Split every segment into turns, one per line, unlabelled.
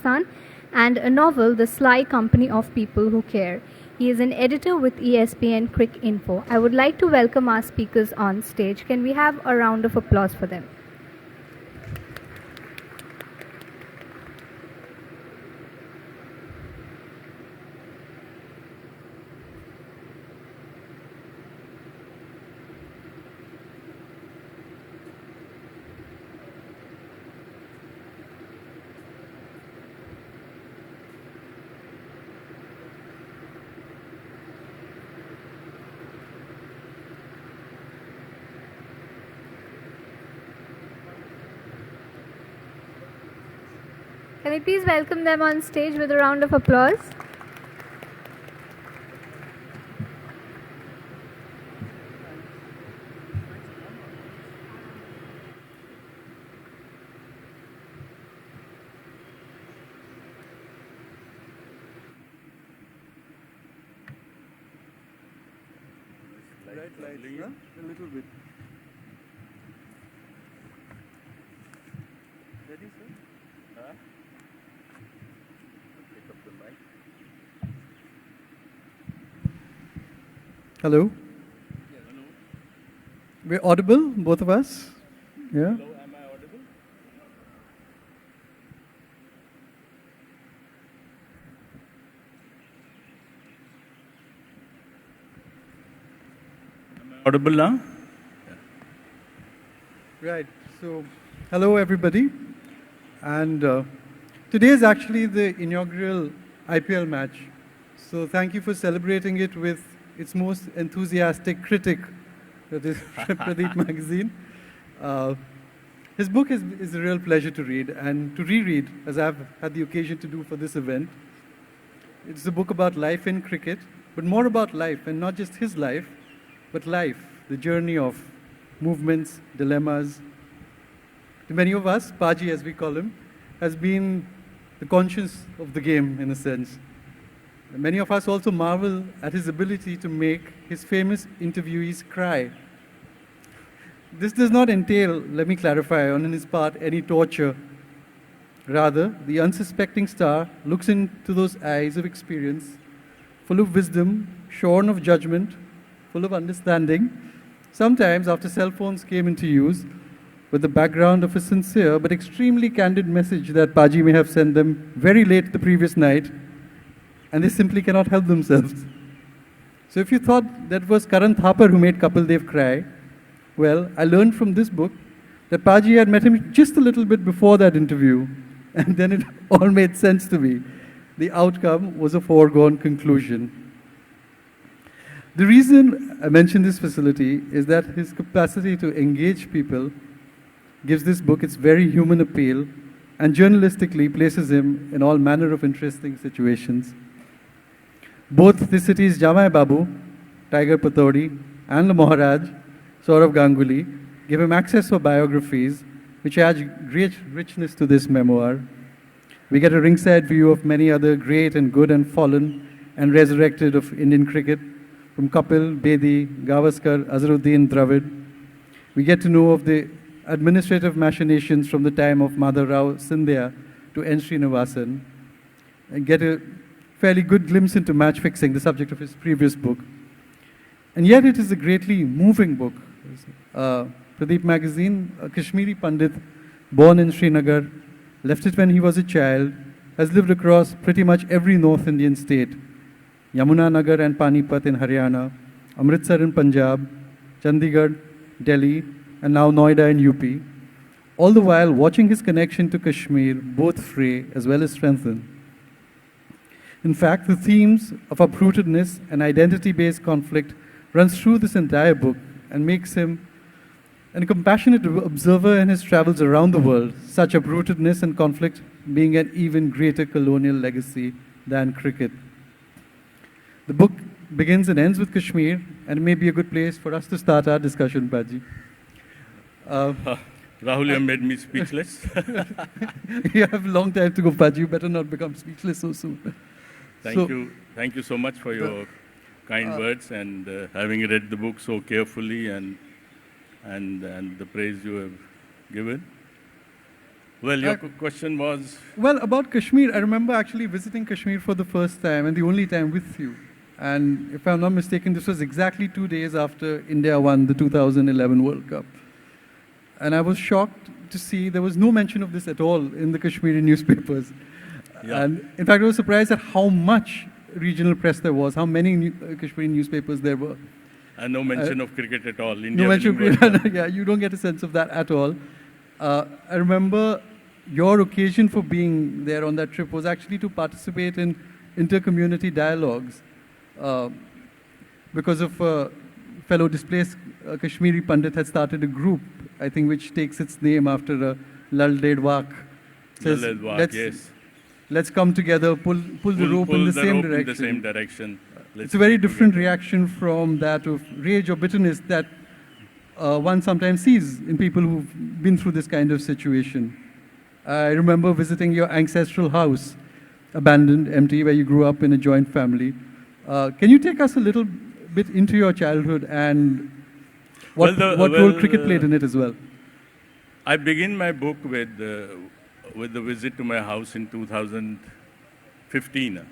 Pakistan, and a novel, The Sly Company of People Who Care. He is an editor with ESPN Crick Info. I would like to welcome our speakers on stage. Can we have a round of applause for them? Can we please welcome them on stage with a round of applause?
Lights, huh? A little bit. Ready, sir? Huh? Pick up the mic. Hello.
Yeah, hello.
We're audible, both of us? Yeah?
Hello, am I audible? Am I audible now?
Right. So, hello everybody. And today is actually the inaugural IPL match. So thank you for celebrating it with its most enthusiastic critic, that is Pradeep Magazine. His book is a real pleasure to read and to reread, as I've had the occasion to do for this event. It's a book about life in cricket, but more about life, and not just his life, but life, the journey of movements, dilemmas. To many of us, Paji, as we call him, has been the conscience of the game, in a sense. Many of us also marvel at his ability to make his famous interviewees cry. This does not entail, let me clarify, on his part, any torture. Rather, the unsuspecting star looks into those eyes of experience, full of wisdom, shorn of judgment, full of understanding. Sometimes, after cell phones came into use, with the background of a sincere but extremely candid message that Paji may have sent them very late the previous night, and they simply cannot help themselves. So if you thought that was Karan Thapar who made Kapil Dev cry, well, I learned from this book that Paji had met him just a little bit before that interview, and then it all made sense to me. The outcome was a foregone conclusion. The reason I mention this facility is that his capacity to engage people gives this book its very human appeal and journalistically places him in all manner of interesting situations. Both the city's Jamai Babu, Tiger Patodi, and the Maharaj, Saurav Ganguly, give him access for biographies, which adds great richness to this memoir. We get a ringside view of many other great and good and fallen and resurrected of Indian cricket, from Kapil, Bedi, Gavaskar, Azharuddin, Dravid. We get to know of the administrative machinations from the time of Madhav Rao Scindia to N. Srinivasan, and get a fairly good glimpse into match fixing, the subject of his previous book. And yet it is a greatly moving book. Pradeep Magazine, a Kashmiri Pandit, born in Srinagar, left it when he was a child, has lived across pretty much every North Indian state, Yamuna Nagar and Panipat in Haryana, Amritsar in Punjab, Chandigarh, Delhi, and now Noida in UP, all the while watching his connection to Kashmir both fray as well as strengthen. In fact, the themes of uprootedness and identity-based conflict runs through this entire book and makes him a compassionate observer in his travels around the world, such uprootedness and conflict being an even greater colonial legacy than cricket. The book begins and ends with Kashmir, and it may be a good place for us to start our discussion, Paji.
Rahul, you made me speechless.
You have a long time to go, Paji. You better not become speechless so soon.
Thank you so much for your kind words and having read the book so carefully and the praise you have given. Well, your question was,
Well, about Kashmir, I remember actually visiting Kashmir for the first time and the only time with you. And if I'm not mistaken, this was exactly 2 days after India won the 2011 World Cup. And I was shocked to see there was no mention of this at all in the Kashmiri newspapers.
Yeah.
And in fact, I was surprised at how much regional press there was, how many Kashmiri newspapers there were.
and no mention of cricket at all. India
No mention
winning
of
World Cup.
cricket. Yeah, you don't get a sense of that at all. I remember your occasion for being there on that trip was actually to participate in inter-community dialogues because of fellow displaced Kashmiri Pandit had started a group, I think, which takes its name after Lal Dedwak. Says,
Lal Dedwak, yes.
Let's come together, pull the rope in the same direction.
In the same direction.
It's a very different reaction from that of rage or bitterness that one sometimes sees in people who've been through this kind of situation. I remember visiting your ancestral house, abandoned, empty, where you grew up in a joint family. Can you take us a little bit into your childhood and what role cricket played in it as well?
I begin my book with the visit to my house in 2015.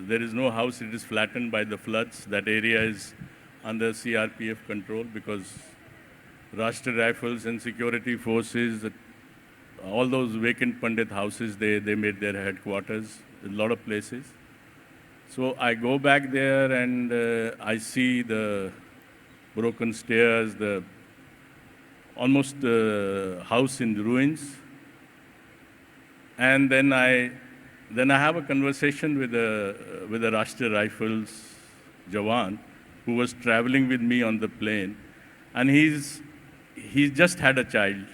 There is no house, it is flattened by the floods. That area is under CRPF control because Rashtriya Rifles and security forces, all those vacant Pandit houses, they made their headquarters in a lot of places. So I go back there and I see the broken stairs, the almost house in ruins. And then I have a conversation with a Rashtriya Rifles Jawan who was traveling with me on the plane. And he's just had a child.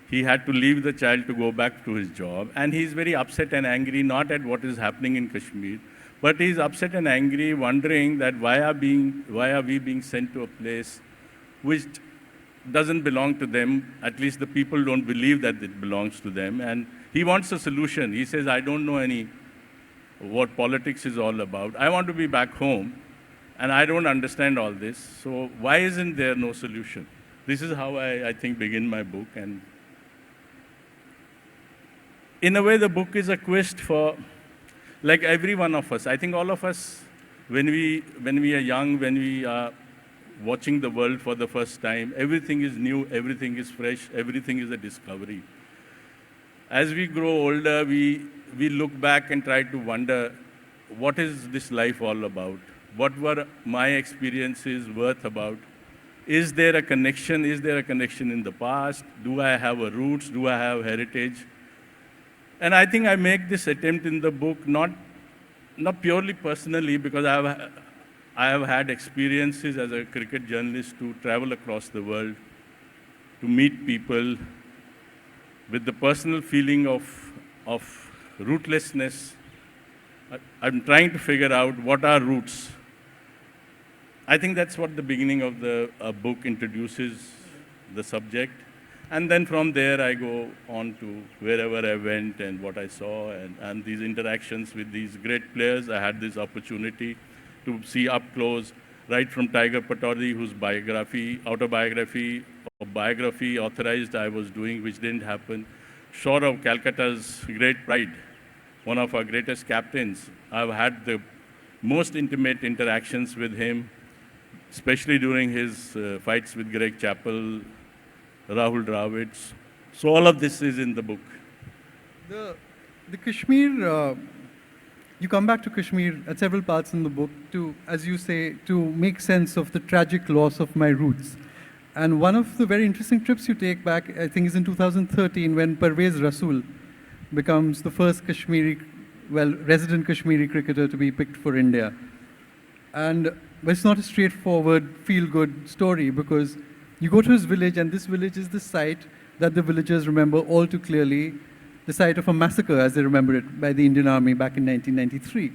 He had to leave the child to go back to his job. And he's very upset and angry, not at what is happening in Kashmir, but he's upset and angry, wondering that why are we being sent to a place which doesn't belong to them. At least the people don't believe that it belongs to them. And he wants a solution. He says, I don't know what politics is all about. I want to be back home, and I don't understand all this. So why isn't there no solution? This is how I think, begin my book. And in a way, the book is a quest for, like every one of us. I think all of us, when we are young, when we are watching the world for the first time, everything is new, everything is fresh, everything is a discovery. As we grow older, we look back and try to wonder, what is this life all about? What were my experiences worth about? Is there a connection? Is there a connection in the past? Do I have a roots? Do I have heritage? And I think I make this attempt in the book, not purely personally, because I have had experiences as a cricket journalist to travel across the world, to meet people with the personal feeling of rootlessness. I'm trying to figure out what are roots. I think that's what the beginning of the book introduces the subject. And then from there, I go on to wherever I went and what I saw and these interactions with these great players. I had this opportunity to see up close, right from Tiger Pataudi, whose autobiography or biography authorized I was doing, which didn't happen. Saurav, Calcutta's great pride, one of our greatest captains. I've had the most intimate interactions with him, especially during his fights with Greg Chappell, Rahul Dravid. So all of this is in the book.
The Kashmir, you come back to Kashmir at several parts in the book to, as you say, to make sense of the tragic loss of my roots. And one of the very interesting trips you take back, I think, is in 2013 when Parvez Rasool becomes the first resident Kashmiri cricketer to be picked for India. And it's not a straightforward, feel-good story because you go to his village, and this village is the site that the villagers remember all too clearly, the site of a massacre, as they remember it, by the Indian Army back in 1993.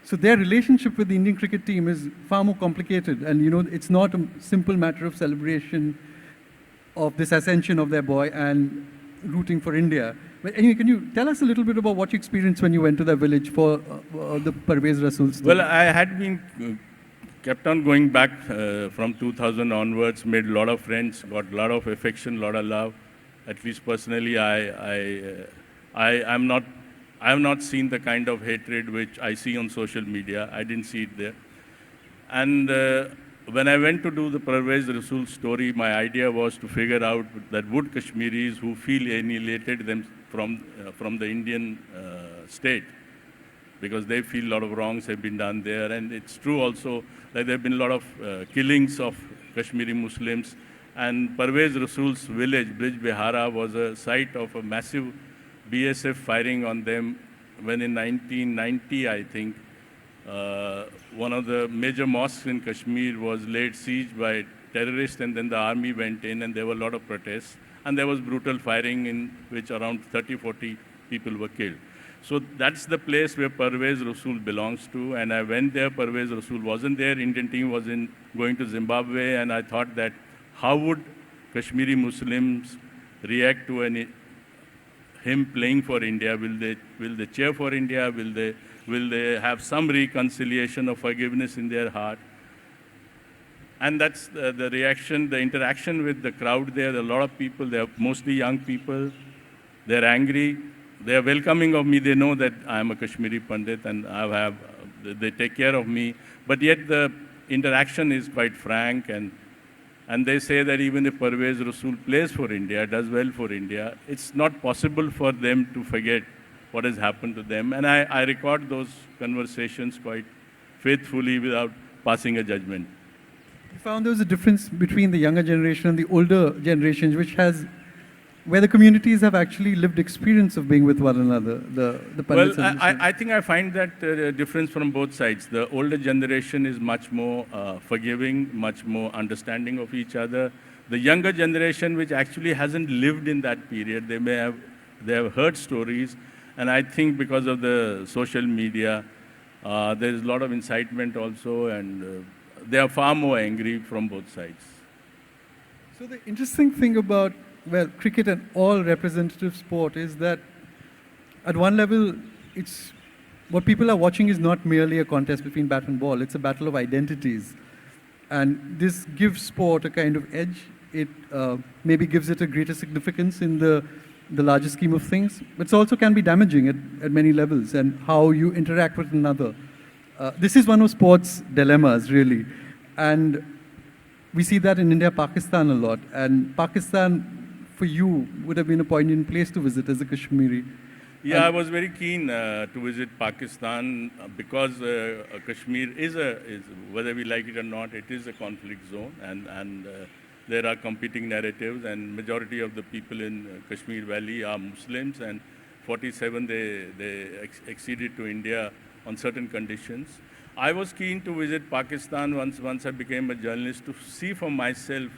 So their relationship with the Indian cricket team is far more complicated, and it's not a simple matter of celebration of this ascension of their boy and rooting for India. But anyway, can you tell us a little bit about what you experienced when you went to that village for the Parvez Rasool story?
Well, I had been kept on going back from 2000 onwards, made a lot of friends, got a lot of affection, a lot of love. at least personally, I'm not, I have not seen the kind of hatred which I see on social media. I didn't see it there. And when I went to do the Parvez Rasool story, my idea was to figure out that would Kashmiris who feel annihilated them from the Indian state, because they feel a lot of wrongs have been done there. And it's true also that there have been a lot of killings of Kashmiri Muslims. And Parvez Rasool's village, Brij Bihara, was a site of a massive BSF firing on them when in 1990, I think, one of the major mosques in Kashmir was laid siege by terrorists, and then the army went in and there were a lot of protests. And there was brutal firing in which around 30, 40 people were killed. So that's the place where Parvez Rasool belongs to. And I went there, Parvez Rasool wasn't there, Indian team was going to Zimbabwe, and I thought that how would Kashmiri Muslims react to him playing for India? Will they cheer for India? Will they have some reconciliation or forgiveness in their heart? And that's the reaction, the interaction with the crowd there. There are a lot of people, they're mostly young people. They're angry. They're welcoming of me. They know that I'm a Kashmiri Pandit and they take care of me. But yet the interaction is quite frank, and they say that even if Parvez Rasool plays for India, does well for India, it's not possible for them to forget what has happened to them. And I record those conversations quite faithfully without passing a judgment.
You found there was a difference between the younger generation and the older generations, where the communities have actually lived experience of being with one another, the Pandits.
Well, I think I find that difference from both sides. The older generation is much more forgiving, much more understanding of each other. The younger generation, which actually hasn't lived in that period, they have heard stories, and I think because of the social media, there is a lot of incitement also, and they are far more angry from both sides.
So the interesting thing about cricket and all representative sport is that at one level, it's what people are watching is not merely a contest between bat and ball, it's a battle of identities. And this gives sport a kind of edge. It maybe gives it a greater significance in the larger scheme of things, but it also can be damaging at many levels, and how you interact with another. This is one of sports' dilemmas, really. And we see that in India, Pakistan a lot. And Pakistan, for you, would have been a poignant place to visit as a Kashmiri.
Yeah, I was very keen to visit Pakistan because Kashmir is whether we like it or not, it is a conflict zone, and there are competing narratives, and majority of the people in Kashmir Valley are Muslims, and 47 they acceded to India on certain conditions. I was keen to visit Pakistan once I became a journalist to see for myself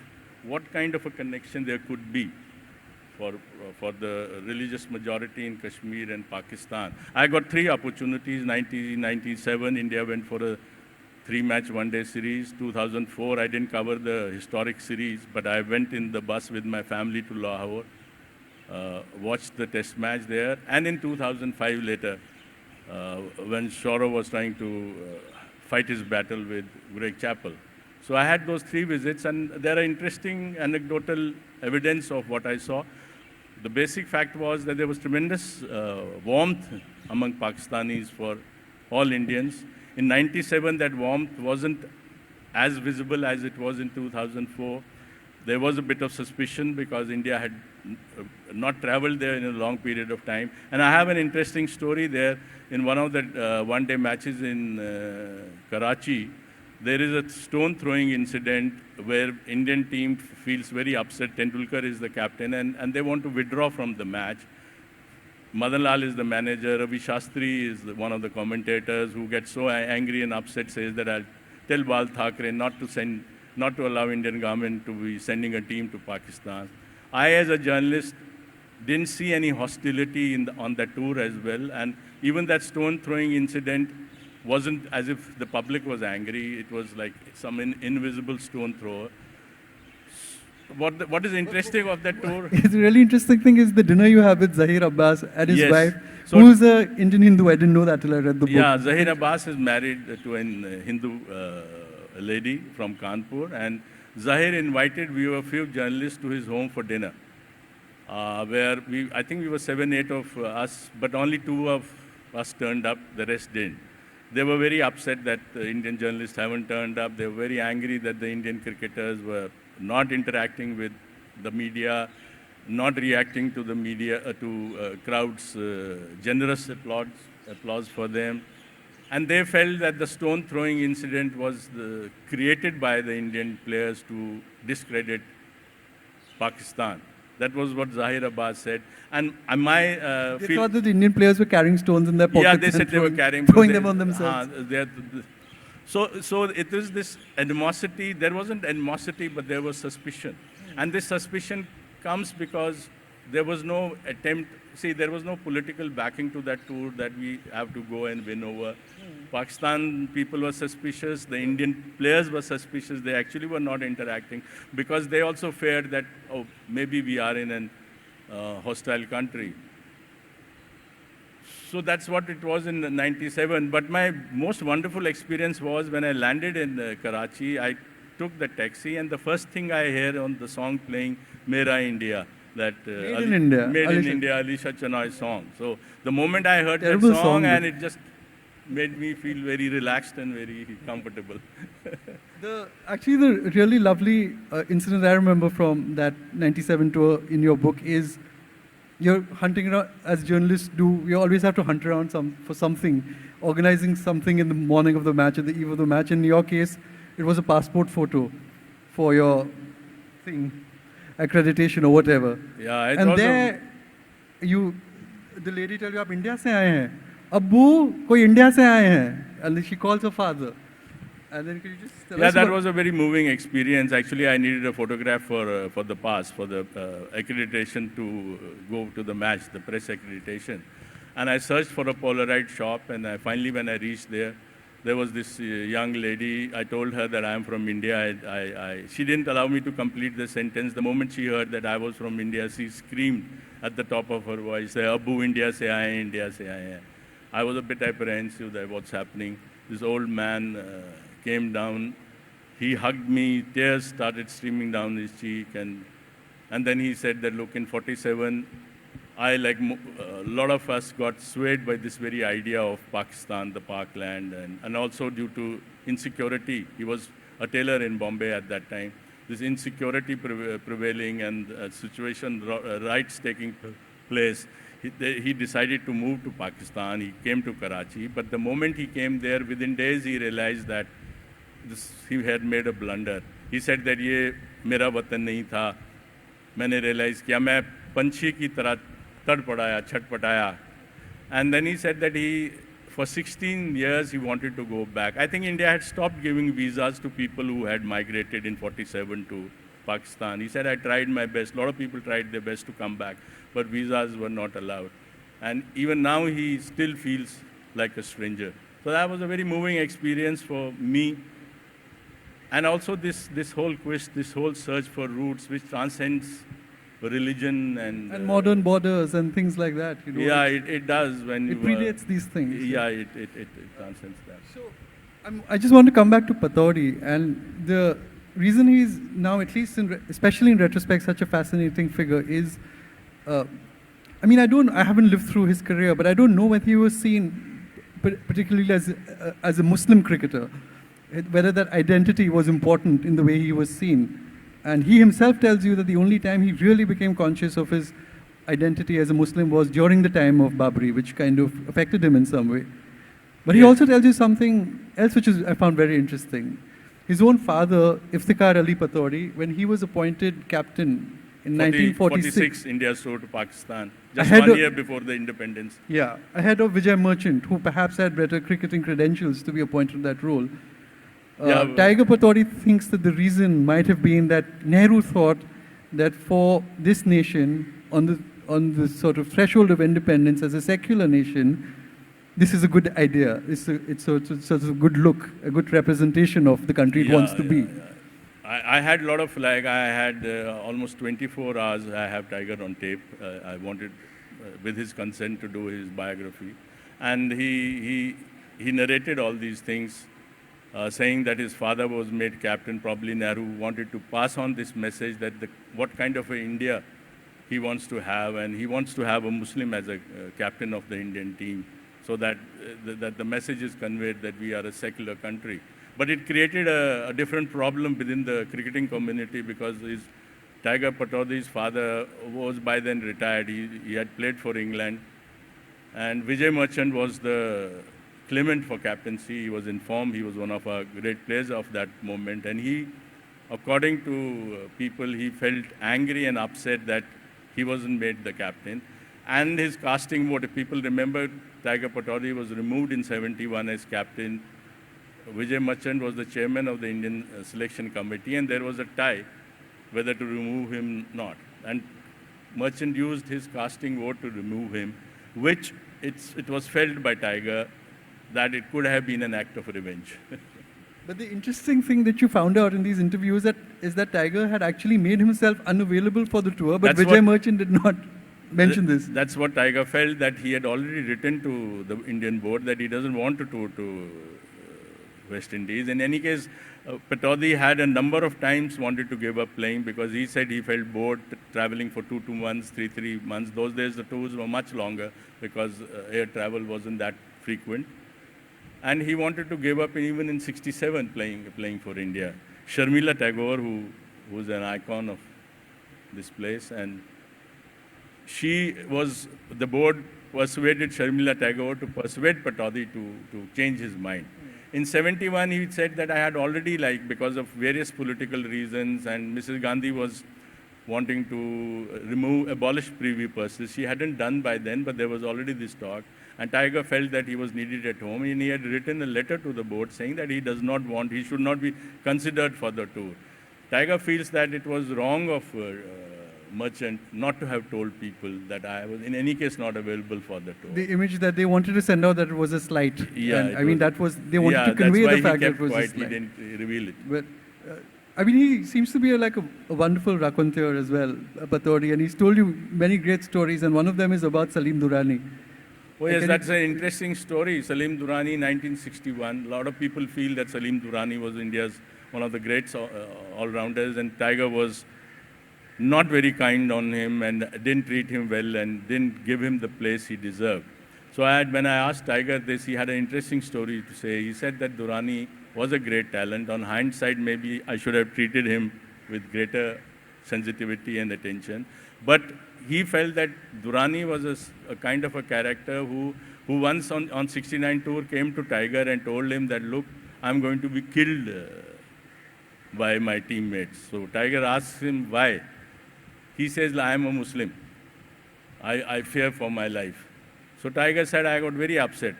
what kind of a connection there could be for the religious majority in Kashmir and Pakistan. I got 3 opportunities. 1997, India went for a 3-match one-day series. 2004, I didn't cover the historic series, but I went in the bus with my family to Lahore, watched the test match there. And in 2005 later, when Shaurav was trying to fight his battle with Greg Chappell. So I had those 3 visits, and there are interesting anecdotal evidence of what I saw. The basic fact was that there was tremendous warmth among Pakistanis for all Indians. In 97, that warmth wasn't as visible as it was in 2004. There was a bit of suspicion because India had not traveled there in a long period of time. And I have an interesting story there. In one of the one-day matches in Karachi, there is a stone-throwing incident where Indian team feels very upset. Tendulkar is the captain, and they want to withdraw from the match. Madan Lal is the manager. Ravi Shastri is one of the commentators who gets so angry and upset, says that I'll tell Bal Thackeray not to allow Indian government to be sending a team to Pakistan. I, as a journalist, didn't see any hostility on that tour as well. And even that stone-throwing incident wasn't as if the public was angry. It was like some invisible stone thrower. What is interesting of that tour?
It's a really interesting thing is the dinner you have with Zahir Abbas and his
Yes.
wife,
So-
who's an Indian Hindu. I didn't know that till I read the book.
Yeah, Zahir Abbas is married to an Hindu lady from Kanpur, and Zahir invited a few journalists to his home for dinner. where I think we were 7, 8 of us, but only 2 of us turned up, the rest didn't. They were very upset that the Indian journalists haven't turned up. They were very angry that the Indian cricketers were not interacting with the media, not reacting to the media, crowds' generous applause for them. And they felt that the stone throwing incident was created by the Indian players to discredit Pakistan. That was what Zahir Abbas said. And my
they thought that the Indian players were carrying stones in their pockets.
Yeah, they said they were carrying,
throwing them on themselves.
So it was this animosity. There wasn't animosity, but there was suspicion. And this suspicion comes because there was no attempt. See, there was no political backing to that tour that we have to go and win over. Pakistan people were suspicious. The Indian players were suspicious. They actually were not interacting because they also feared that, oh, maybe we are in a hostile country. So that's what it was in '97. But my most wonderful experience was when I landed in Karachi. I took the taxi, and the first thing I hear on the song playing, Mera India, that
Made in India,
Alisha Chenoy song. So the moment I heard
Terrible
that song, and
but
it just made me feel very relaxed and very comfortable.
Actually, the really lovely incident I remember from that '97 tour in your book is you're hunting around, as journalists do, we always have to hunt around for something, organizing something in the morning of the match, at the eve of the match. In your case, it was a passport photo for your thing, accreditation or whatever.
Yeah, it
and
was
there, the lady tell you, आप India से आए हैं, अब्बू कोई India से आए हैं, and then she calls her father. And then could you just tell us
that was a very moving experience. Actually, I needed a photograph for the pass, for the accreditation to go to the match, the press accreditation. And I searched for a Polaroid shop, and finally when I reached there, there was this young lady. I told her that I am from India. She didn't allow me to complete the sentence. The moment she heard that I was from India, she screamed at the top of her voice, Abbu, India se aaye, India se aaye. I was a bit apprehensive that what's happening. This old man came down, he hugged me, tears started streaming down his cheek, and then he said that, look, in '47, I, like a lot of us, got swayed by this very idea of Pakistan, the Parkland, and also due to insecurity. He was a tailor in Bombay at that time. This insecurity prevailing and situation, riots taking place, he decided to move to Pakistan. He came to Karachi, but the moment he came there, within days he realized that he had made a blunder. He said that ये मेरा वतन नहीं था. मैंने realize किया मैं पंछी की तरह तड़पड़ाया, छटपटाया. And then he said that for 16 years, he wanted to go back. I think India had stopped giving visas to people who had migrated in '47 to Pakistan. He said, I tried my best. A lot of people tried their best to come back, but visas were not allowed. And even now, he still feels like a stranger. So that was a very moving experience for me. And also this whole quest, this whole search for roots, which transcends religion and
modern borders and things like that. You know,
yeah, it does. When
it predates these things.
Yeah, it transcends that.
So, I just want to come back to Pataudi, and the reason he's now, at least especially in retrospect, such a fascinating figure is, I mean, I haven't lived through his career, but I don't know whether he was seen particularly as a Muslim cricketer, whether that identity was important in the way he was seen. And he himself tells you that the only time he really became conscious of his identity as a Muslim was during the time of Babri, which kind of affected him in some way. But he also tells you something else which I found very interesting. His own father, Iftikhar Ali Pataudi, when he was appointed captain in 1946,
India's tour to Pakistan, just 1 year before the independence.
Yeah, ahead of Vijay Merchant, who perhaps had better cricketing credentials to be appointed in that role. Tiger Pataudi thinks that the reason might have been that Nehru thought that for this nation, on the sort of threshold of independence as a secular nation, this is a good idea. It's a good look, a good representation of the country it wants to be.
Yeah. I had a lot of, I had almost 24 hours, I have Tiger on tape. I wanted, with his consent, to do his biography. And he narrated all these things. Saying that his father was made captain, probably Nehru wanted to pass on this message that what kind of a India he wants to have, and he wants to have a Muslim as a captain of the Indian team, so that that the message is conveyed that we are a secular country. But it created a different problem within the cricketing community, because Tiger Pataudi's father was by then retired. He had played for England, and Vijay Merchant was the claimant for captaincy. He was informed. He was one of our great players of that moment, and he, according to people, he felt angry and upset that he wasn't made the captain. And his casting vote, if people remember, Tiger Pataudi was removed in '71 as captain. Vijay Merchant was the chairman of the Indian selection committee, and there was a tie whether to remove him or not. And Merchant used his casting vote to remove him, which it was felt by Tiger that it could have been an act of revenge.
But the interesting thing that you found out in these interviews is that Tiger had actually made himself unavailable for the tour, but Vijay Merchant did not mention this.
That's what Tiger felt, that he had already written to the Indian board that he doesn't want to tour to West Indies. In any case, Pataudi had a number of times wanted to give up playing, because he said he felt bored traveling for 2 months, 3 months. Those days the tours were much longer because air travel wasn't that frequent. And he wanted to give up even in '67 playing for India. Sharmila Tagore, who's an icon of this place, and the board persuaded Sharmila Tagore to persuade Pataudi to change his mind. In '71, he said that I had already, because of various political reasons, and Mrs. Gandhi was wanting to abolish privy purses. She hadn't done by then, but there was already this talk. And Tiger felt that he was needed at home, and he had written a letter to the board saying that he should not be considered for the tour. Tiger feels that it was wrong of Merchant not to have told people that I was in any case not available for the tour.
The image that they wanted to send out, that it was a slight.
Yeah,
and they wanted to convey the fact that it was a slight.
He didn't reveal it.
But he seems to be a wonderful raconteur as well, Pataudi, and he's told you many great stories, and one of them is about Salim Durrani.
Oh yes, that's an interesting story. Salim Durrani, 1961. A lot of people feel that Salim Durrani was India's one of the great all-rounders, and Tiger was not very kind on him and didn't treat him well and didn't give him the place he deserved. So when I asked Tiger this, he had an interesting story to say. He said that Durrani was a great talent. On hindsight, maybe I should have treated him with greater sensitivity and attention. But he felt that Durrani was a kind of a character who once on '69 tour came to Tiger and told him that, look, I'm going to be killed by my teammates. So Tiger asks him why. He says, I am a Muslim. I fear for my life. So Tiger said, I got very upset.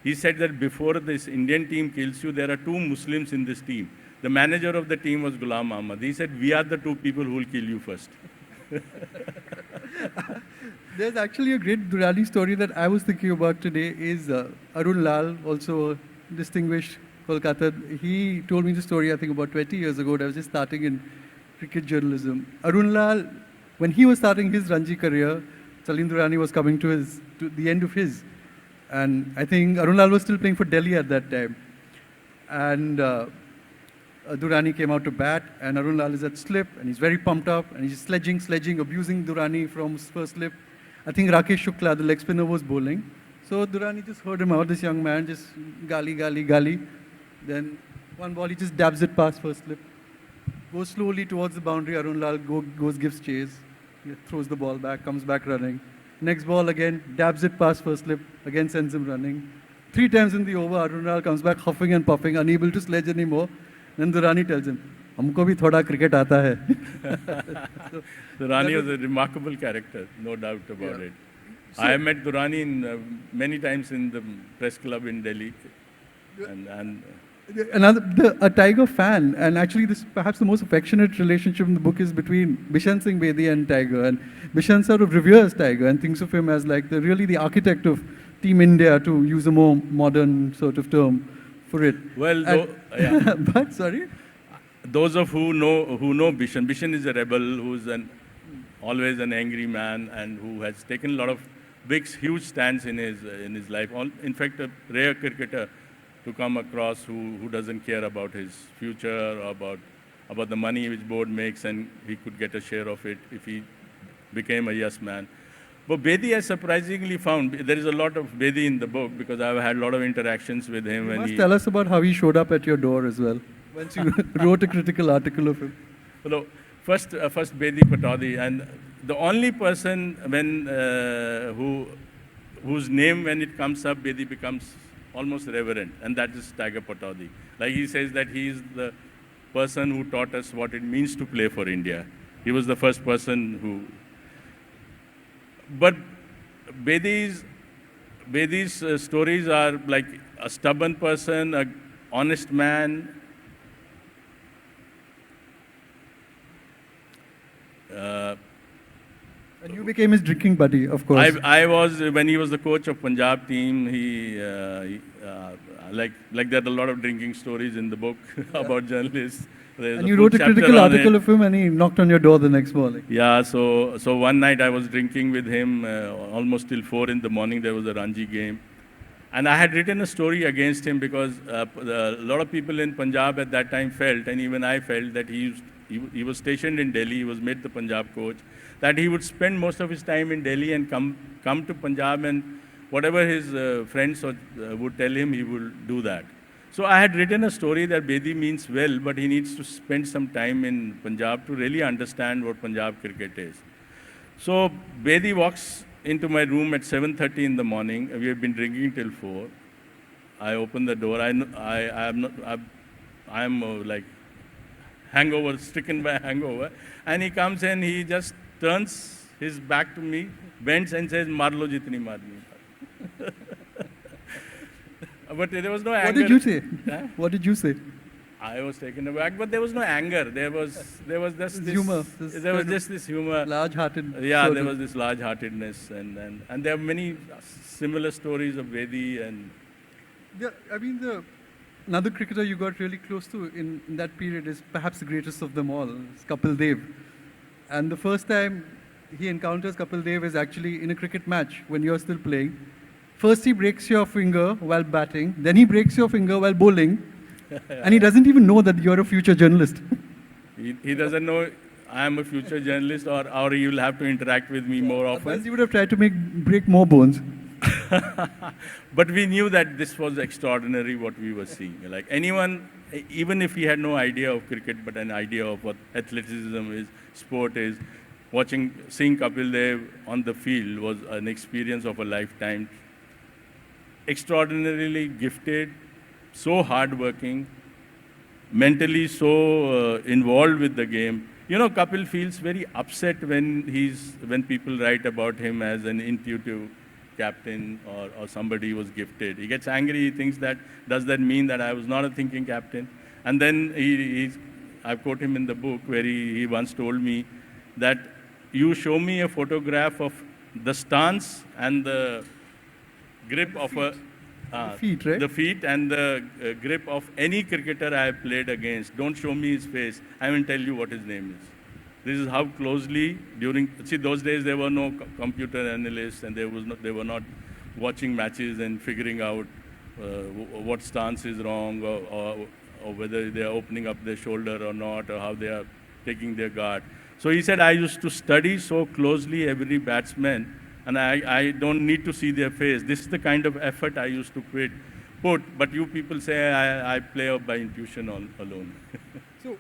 He said that before this Indian team kills you, there are 2 Muslims in this team. The manager of the team was Ghulam Ahmad. He said, we are the 2 people who will kill you first.
There's actually a great Durrani story that I was thinking about today is Arun Lal, also a distinguished Kolkata. He told me the story, I think, about 20 years ago. I was just starting in cricket journalism. Arun Lal, when he was starting his Ranji career, Salim Durrani was coming to the end of his. And I think Arun Lal was still playing for Delhi at that time. And Durrani came out to bat, and Arun Lal is at slip, and he's very pumped up, and he's sledging, abusing Durrani from his first slip. I think Rakesh Shukla, the leg spinner, was bowling. So Durrani just heard him out, this young man, just gali. Then one ball, he just dabs it past first slip. Goes slowly towards the boundary, Arun Lal gives chase. He throws the ball back, comes back running. Next ball again, dabs it past first slip, again sends him running. 3 times in the over, Arun Lal comes back huffing and puffing, unable to sledge anymore. Then Durrani tells him, "Humko bhi thoda cricket aata hai."
Durrani was a remarkable character, no doubt about it. So, I have met Durrani many times in the press club in Delhi.
A Tiger fan, and actually this perhaps the most affectionate relationship in the book is between Bishan Singh Bedi and Tiger. And Bishan sort of reveres Tiger and thinks of him as like the architect of Team India, to use a more modern sort of term for it.
Well,
yeah. But sorry,
those of who know Bishan. Bishan is a rebel who's always an angry man and who has taken a lot of huge stands in his life. In fact, a rare cricketer to come across who doesn't care about his future or about the money which board makes, and he could get a share of it if he became a yes man. But Bedi, I surprisingly found, there is a lot of Bedi in the book because I've had a lot of interactions with him.
You must tell us about how he showed up at your door as well, once you wrote a critical article of him.
So first Bedi Patodi, and the only person whose name, when it comes up, Bedi becomes almost reverent, and that is Tiger Patodi. Like he says that he is the person who taught us what it means to play for India. He was the first person who. But Bedi's stories are like a stubborn person, an honest man.
And you became his drinking buddy, of course.
I was, when he was the coach of Punjab team, like there are a lot of drinking stories in the book about journalists.
And you wrote a critical article of him and he knocked on your door the next morning.
Yeah, so one night I was drinking with him almost till 4 in the morning. There was a Ranji game. And I had written a story against him because a lot of people in Punjab at that time felt, and even I felt, that he was stationed in Delhi, he was made the Punjab coach, that he would spend most of his time in Delhi and come to Punjab, and whatever his friends would tell him, he would do that. So I had written a story that Bedi means well, but he needs to spend some time in Punjab to really understand what Punjab cricket is. So Bedi walks into my room at 7:30 in the morning. We have been drinking till 4. I open the door. I am like hangover, stricken by hangover. And he comes in, he just turns his back to me, bends and says, "Mar lo jitni marni." But there was no anger.
What did you say?
Huh?
What did you say?
I was taken aback, but there was no anger. There was just this
humor.
There was just this humor.
Large-hearted.
Yeah, there was this large-heartedness, and there are many similar stories of Bedi and.
Yeah, I mean another cricketer you got really close to in that period is perhaps the greatest of them all, is Kapil Dev. And the first time he encounters Kapil Dev is actually in a cricket match when you're still playing. First he breaks your finger while batting, then he breaks your finger while bowling, and he doesn't even know that you're a future journalist.
He doesn't know I am a future journalist, or he will have to interact with me more often.
Otherwise he would have tried to break more bones.
But we knew that this was extraordinary what we were seeing. Like anyone, even if he had no idea of cricket, but an idea of what athleticism is, sport is, seeing Kapil Dev on the field was an experience of a lifetime. Extraordinarily gifted, so hardworking, mentally so involved with the game. You know, Kapil feels very upset when people write about him as an intuitive captain or somebody who was gifted. He gets angry. He thinks that, does that mean that I was not a thinking captain? And then I quote him in the book where he once told me that you show me a photograph of the stance and the grip of
the feet, right?
The feet and the grip of any cricketer I have played against. Don't show me his face. I will tell you what his name is. This is how closely those days there were no computer analysts and they were not watching matches and figuring out what stance is wrong or whether they are opening up their shoulder or not, or how they are taking their guard. So he said, I used to study so closely every batsman, and I don't need to see their face. This is the kind of effort I used to put, but you people say I play by intuition alone.
So,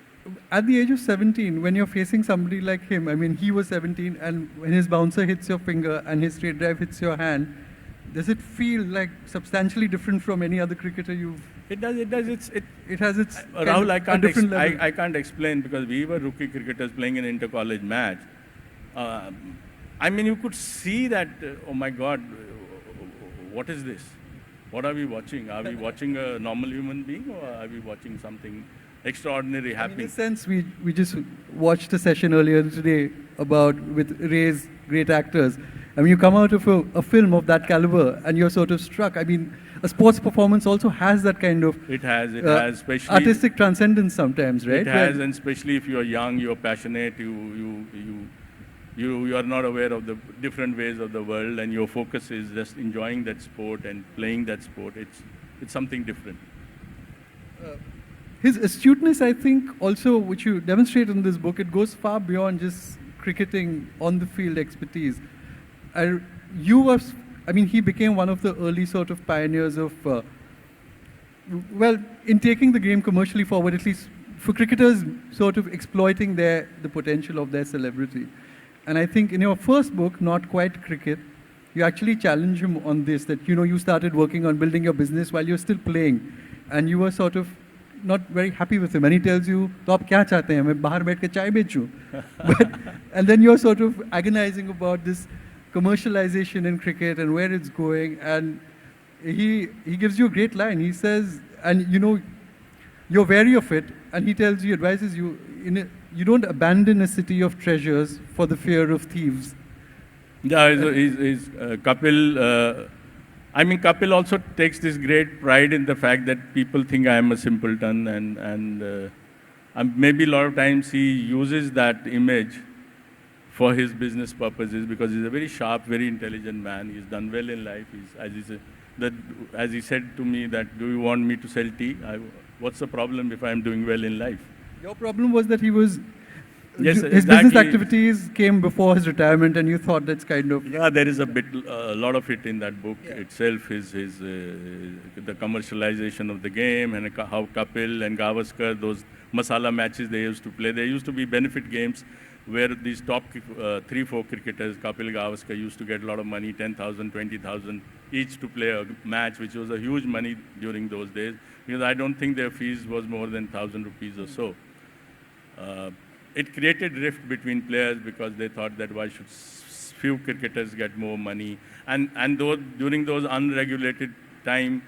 at the age of 17, when you're facing somebody like him, I mean, he was 17, and when his bouncer hits your finger and his straight drive hits your hand, does it feel like substantially different from any other cricketer you've...
It does.
It has its
Rahul,
different level.
I can't explain because we were rookie cricketers playing an inter-college match. I mean, you could see that, oh my God, what is this? What are we watching? Are we watching a normal human being, or are we watching something extraordinary happening?
In a sense, we just watched a session earlier today with Ray's great actors. I mean, you come out of a film of that caliber and you're sort of struck. I mean, a sports performance also has that kind of...
It has, especially...
artistic transcendence sometimes, right?
It has, and especially if you're young, you're passionate, you are not aware of the different ways of the world, and your focus is just enjoying that sport and playing that sport. It's something different.
His astuteness, I think, also, which you demonstrate in this book, it goes far beyond just cricketing on the field expertise. You were, I mean, he became one of the early sort of pioneers of, well, in taking the game commercially forward, at least for cricketers, sort of exploiting the potential of their celebrity. And I think in your first book, Not Quite Cricket, you actually challenge him on this, that, you started working on building your business while you're still playing. And you were sort of not very happy with him. And he tells you, "To aap kya chahte hain? Main bahar baith ke chai bechu." And then you're sort of agonizing about this commercialization in cricket and where it's going. And he gives you a great line. He says, and you're wary of it, and he tells you, advises you, you don't abandon a city of treasures for the fear of thieves.
Yeah, Kapil. I mean, Kapil also takes this great pride in the fact that people think I am a simpleton, and maybe a lot of times he uses that image for his business purposes, because he's a very sharp, very intelligent man. He's done well in life. As he said to me, that, "Do you want me to sell tea? What's the problem if I'm doing well in life?"
Your problem was that his
exactly.
business activities came before his retirement, and you thought that's kind of...
Yeah, there is a lot of it in that book itself. The commercialization of the game, and how Kapil and Gavaskar, those masala matches they used to play. There used to be benefit games where these top 3-4 cricketers, Kapil, Gavaskar, used to get a lot of money, 10,000, 20,000 each to play a match, which was a huge money during those days, because I don't think their fees was more than 1,000 rupees or so. It created rift between players, because they thought that why should few cricketers get more money. And during those unregulated time,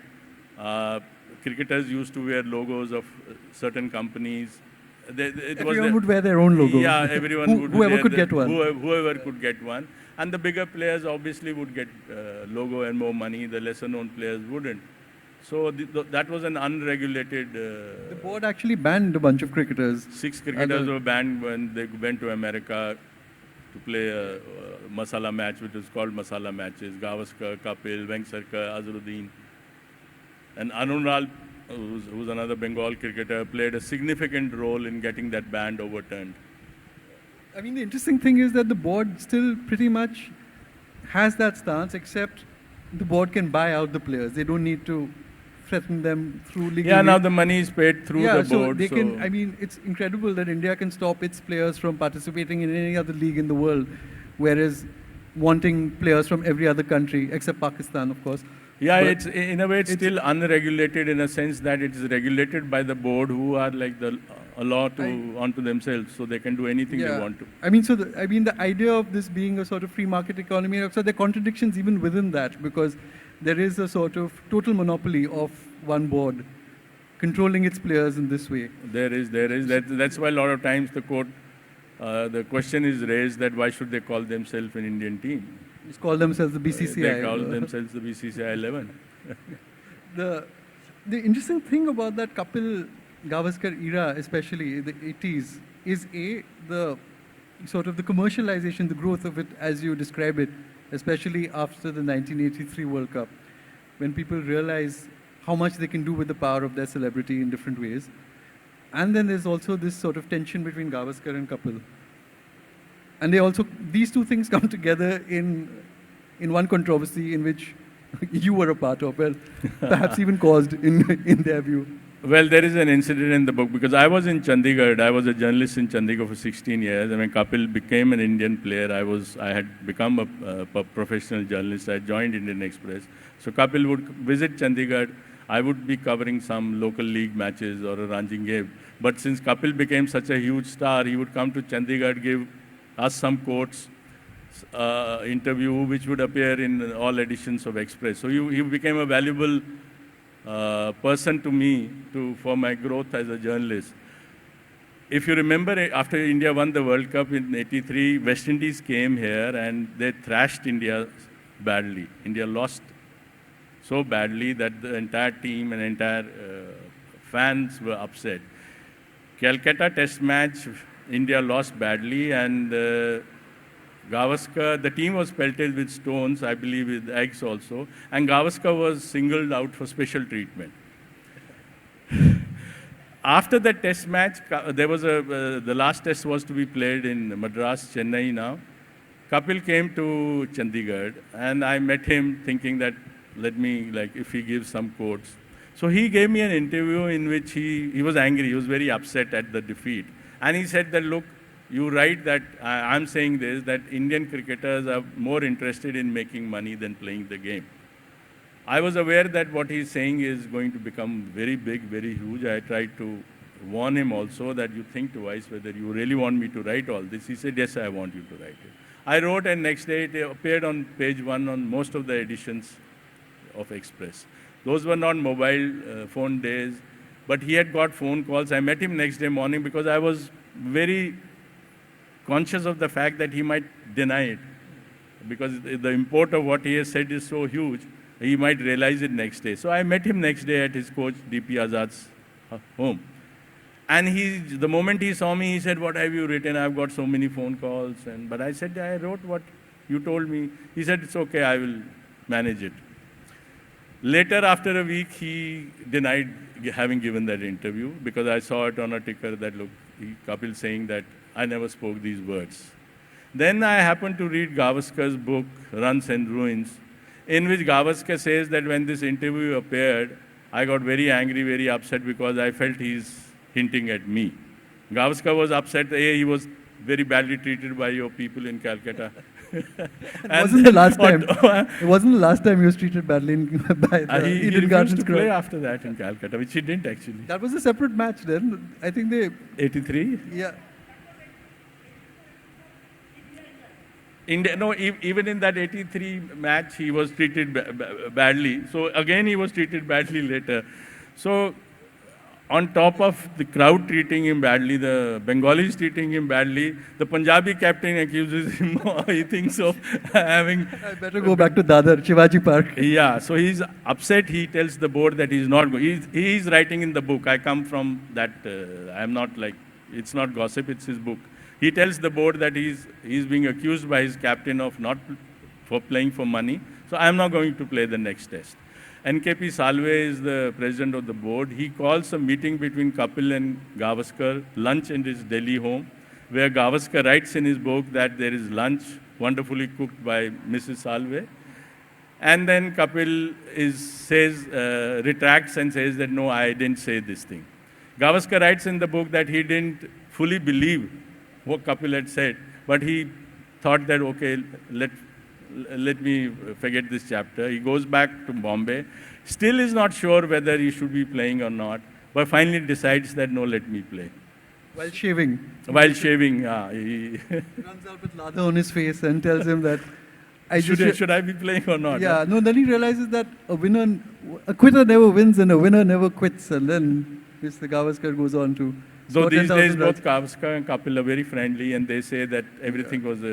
cricketers used to wear logos of certain companies.
Everyone would wear their own logo.
Yeah, everyone would.
Whoever could get one.
Whoever could get one. And the bigger players obviously would get logo and more money. The lesser known players wouldn't. So that was an unregulated...
the board actually banned a bunch of cricketers.
6 cricketers were banned when they went to America to play a masala match, which was called masala matches. Gavaskar, Kapil, Venksarakar, Azharuddin. And Anurag, who's another Bengal cricketer, played a significant role in getting that ban overturned.
I mean, the interesting thing is that the board still pretty much has that stance, except the board can buy out the players. They don't need to threaten them through legal...
Yeah, now the money is paid through the board.
So they can... I mean, it's incredible that India can stop its players from participating in any other league in the world, whereas wanting players from every other country, except Pakistan, of course.
Yeah, it's in a way it's still unregulated, in a sense that it's regulated by the board, who are like a law onto themselves, so they can do anything they want to.
I mean, the idea of this being a sort of free market economy, so there are contradictions even within that, because there is a sort of total monopoly of one board controlling its players in this way.
There is. That's why a lot of times the question is raised that why should they call themselves an Indian team?
Just call themselves the BCCI.
They call themselves the BCCI 11.
The interesting thing about that Kapil Gavaskar era, especially the 80s, is the sort of the commercialization, the growth of it as you describe it, especially after the 1983 World Cup, when people realize how much they can do with the power of their celebrity in different ways. And then there's also this sort of tension between Gavaskar and Kapil. And these two things come together in one controversy in which you were a part of, well, perhaps even caused in their view.
Well, there is an incident in the book, because I was in Chandigarh. I was a journalist in Chandigarh for 16 years. And when Kapil became an Indian player, I had become a professional journalist. I joined Indian Express. So Kapil would visit Chandigarh. I would be covering some local league matches or a Ranji game. But since Kapil became such a huge star, he would come to Chandigarh, give us some quotes, interview, which would appear in all editions of Express. So he became a valuable person to me for my growth as a journalist. If you remember, after India won the World Cup in '83, West Indies came here and they thrashed India badly. India lost so badly that the entire team and entire fans were upset. Calcutta Test match, India lost badly, and Gavaskar, the team was pelted with stones, I believe with eggs also, and Gavaskar was singled out for special treatment. After the test match, there was the last test was to be played in Madras, Chennai now. Kapil came to Chandigarh, and I met him thinking that let me, like, if he gives some quotes. So he gave me an interview in which he was angry, he was very upset at the defeat. And he said that, look, you write that, I'm saying this, that Indian cricketers are more interested in making money than playing the game. I was aware that what he's saying is going to become very big, very huge. I tried to warn him also that you think twice whether you really want me to write all this. He said, yes, I want you to write it. I wrote, and next day it appeared on page 1 on most of the editions of Express. Those were not mobile phone days, but he had got phone calls. I met him next day morning because I was very conscious of the fact that he might deny it, because the import of what he has said is so huge, he might realize it next day. So I met him next day at his coach, D.P. Azad's home. And the moment he saw me, he said, what have you written? I've got so many phone calls. But I said, I wrote what you told me. He said, it's okay, I will manage it. Later, after a week, he denied having given that interview, because I saw it on a ticker that, look, Kapil saying that I never spoke these words. Then I happened to read Gavaskar's book, Runs and Ruins, in which Gavaskar says that when this interview appeared, I got very angry, very upset, because I felt he's hinting at me. Gavaskar was upset. He was very badly treated by your people in Calcutta.
It wasn't the last time. It wasn't the last time he was treated badly by the
he
Eden Gardens
to
crowd.
play after that in Calcutta, which he didn't actually.
That was a separate match then. I think they...
83?
Yeah.
India, no, even in that 83 match, he was treated badly. So again, he was treated badly later. So on top of the crowd treating him badly, the Bengalis treating him badly, the Punjabi captain accuses him, he thinks, of having... I
better go back to Dadar, Shivaji Park.
Yeah, so he's upset. He tells the board that he's not going. He's writing in the book. I come from that. I'm not like, it's not gossip, it's his book. He tells the board that he's being accused by his captain of not for playing for money. So I'm not going to play the next test. NKP Salve is the president of the board. He calls a meeting between Kapil and Gavaskar, lunch in his Delhi home, where Gavaskar writes in his book that there is lunch wonderfully cooked by Mrs. Salve. And then Kapil retracts and says that, no, I didn't say this thing. Gavaskar writes in the book that he didn't fully believe what Kapil had said, but he thought that, okay, let me forget this chapter. He goes back to Bombay, still is not sure whether he should be playing or not, but finally decides that, no, let me play.
While shaving.
While shaving, yeah. He
runs out with lather on his face and tells him that,
should I be playing or not?
Yeah, no, then he realizes that a quitter never wins and a winner never quits, and then Mr. Gavaskar goes on to...
So these days, both Gavaskar and Kapil are very friendly, and they say that everything was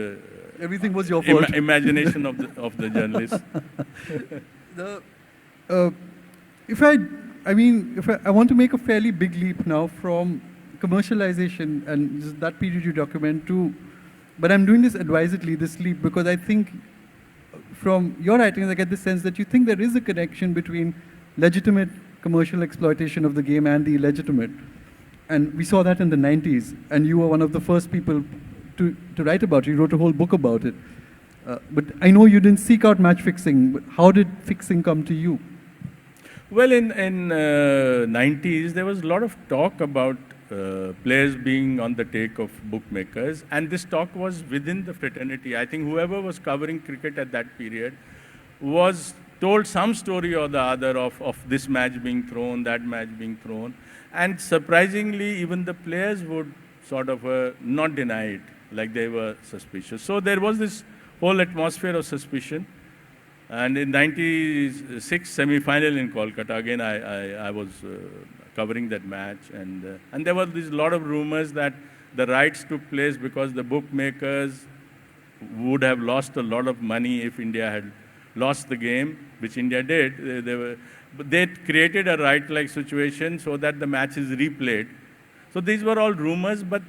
everything was your fault.
Imagination of the journalists.
I want to make a fairly big leap now from commercialization and just that period you document to, but I'm doing this advisedly, this leap, because I think from your writings I get the sense that you think there is a connection between legitimate commercial exploitation of the game and the illegitimate. And we saw that in the 90s, and you were one of the first people to write about it. You wrote a whole book about it. But I know you didn't seek out match fixing, but how did fixing come to you?
Well, in 90s, there was a lot of talk about players being on the take of bookmakers, and this talk was within the fraternity. I think whoever was covering cricket at that period was told some story or the other of this match being thrown, that match being thrown. And surprisingly, even the players would sort of not deny it, like they were suspicious. So there was this whole atmosphere of suspicion. And in 96 semi-final in Kolkata, again, I was covering that match. And there were a lot of rumors that the rights took place because the bookmakers would have lost a lot of money if India had lost the game, which India did. They created a right-like situation so that the match is replayed. So these were all rumors, but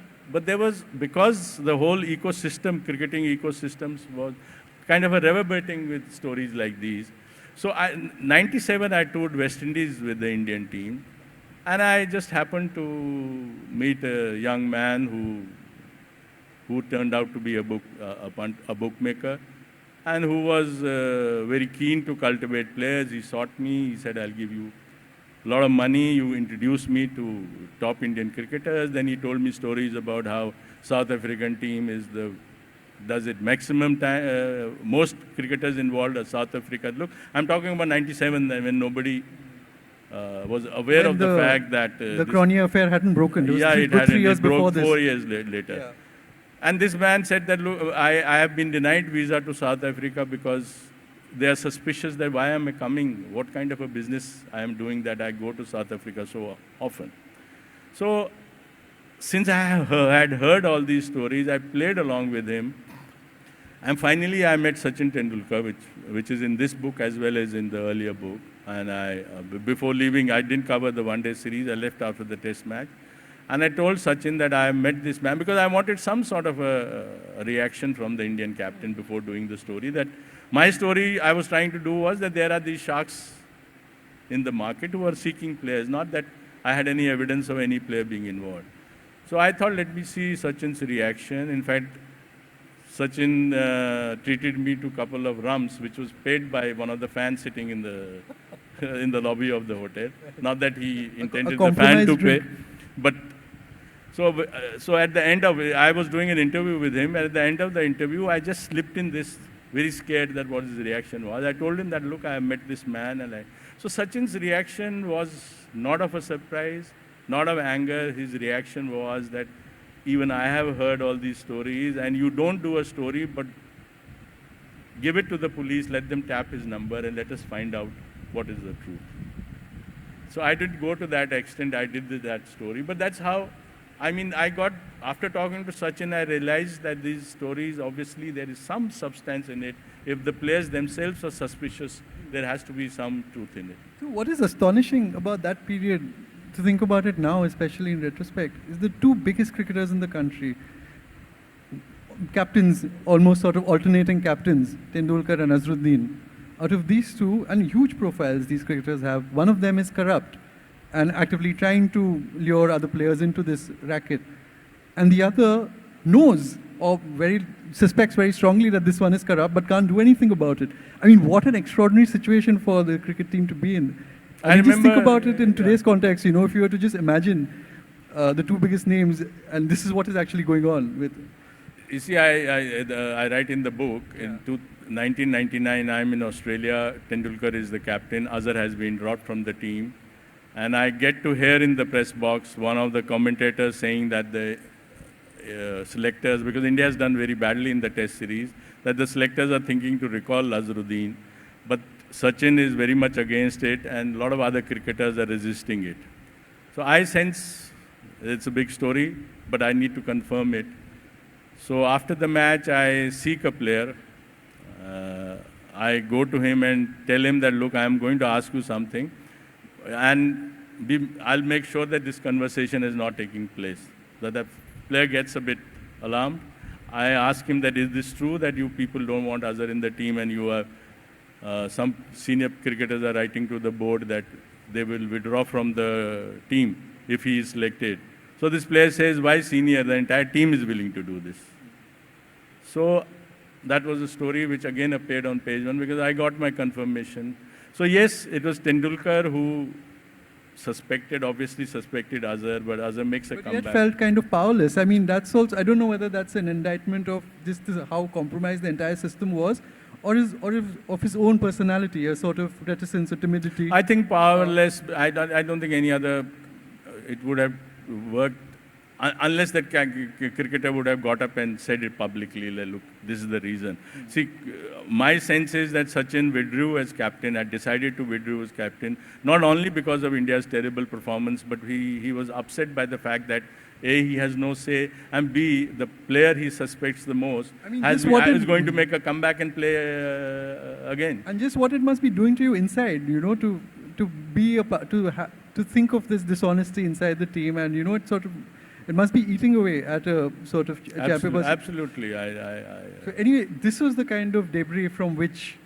there was, because the whole ecosystem, cricketing ecosystems, was kind of reverberating with stories like these. So 97, I toured West Indies with the Indian team. And I just happened to meet a young man who turned out to be a bookmaker, and who was very keen to cultivate players. He sought me. He said, "I'll give you a lot of money. You introduced me to top Indian cricketers." Then he told me stories about how South African team does it maximum time. Most cricketers involved are South Africa. Look, I'm talking about '97, when nobody was aware of the fact that
the Cronje affair hadn't broken. It was
it hadn't.
3 years
It broke
before this.
4 years later. Yeah. And this man said that, look, I have been denied visa to South Africa because they are suspicious that why am I coming? What kind of a business I am doing that I go to South Africa so often? So since I had heard all these stories, I played along with him. And finally, I met Sachin Tendulkar, which is in this book as well as in the earlier book. And before leaving, I didn't cover the one-day series. I left after the test match. And I told Sachin that I met this man because I wanted some sort of a reaction from the Indian captain before doing the story. That my story I was trying to do was that there are these sharks in the market who are seeking players, not that I had any evidence of any player being involved. So I thought, let me see Sachin's reaction. In fact, Sachin treated me to a couple of rums, which was paid by one of the fans sitting in the in the lobby of the hotel. Not that he intended the fan to pay, but so at the end of it, I was doing an interview with him. At the end of the interview, I just slipped in this, very scared that what his reaction was. I told him that, look, I have met this man, so Sachin's reaction was not of a surprise, not of anger. His reaction was that even I have heard all these stories, and you don't do a story, but give it to the police, let them tap his number, and let us find out what is the truth. So I did go to that extent. I did that story, but that's how, after talking to Sachin, I realized that these stories, obviously there is some substance in it. If the players themselves are suspicious, there has to be some truth in it.
So what is astonishing about that period, to think about it now, especially in retrospect, is the two biggest cricketers in the country, captains, almost sort of alternating captains, Tendulkar and Azharuddin. Out of these two, and huge profiles these cricketers have, one of them is corrupt and actively trying to lure other players into this racket. And the other knows or suspects very strongly that this one is corrupt but can't do anything about it. I mean, what an extraordinary situation for the cricket team to be in. I mean, just think about it in today's context, if you were to just imagine the two biggest names, and this is what is actually going on with...
You see, I write in the book, in 1999, I'm in Australia, Tendulkar is the captain, Azhar has been dropped from the team, and I get to hear in the press box one of the commentators saying that the selectors, because India has done very badly in the test series, that the selectors are thinking to recall Azharuddin, but Sachin is very much against it, and a lot of other cricketers are resisting it. So I sense it's a big story, but I need to confirm it. So after the match, I seek a player. I go to him and tell him that, look, I am going to ask you something, and I'll make sure that this conversation is not taking place. That the player gets a bit alarmed. I ask him that, is this true that you people don't want Azhar in the team, and you are, some senior cricketers are writing to the board that they will withdraw from the team if he is selected. So this player says, why senior? The entire team is willing to do this. So that was a story which again appeared on page 1 because I got my confirmation. So yes, it was Tendulkar who obviously suspected Azhar, but Azhar makes a comeback.
Yet felt kind of powerless. I mean, that's also, I don't know whether that's an indictment of this how compromised the entire system was, or of his own personality, a sort of reticence or timidity.
I think powerless, I don't think any other, it would have worked, unless that cricketer would have got up and said it publicly, like, look, this is the reason. See, my sense is that Sachin withdrew as captain, had decided to withdraw as captain, not only because of India's terrible performance, but he was upset by the fact that A, he has no say, and B, the player he suspects the most is going to make a comeback and play again.
And just what it must be doing to you inside, to think of this dishonesty inside the team, and it must be eating away at a sort of
Absolutely.
So anyway, this was the kind of debris from which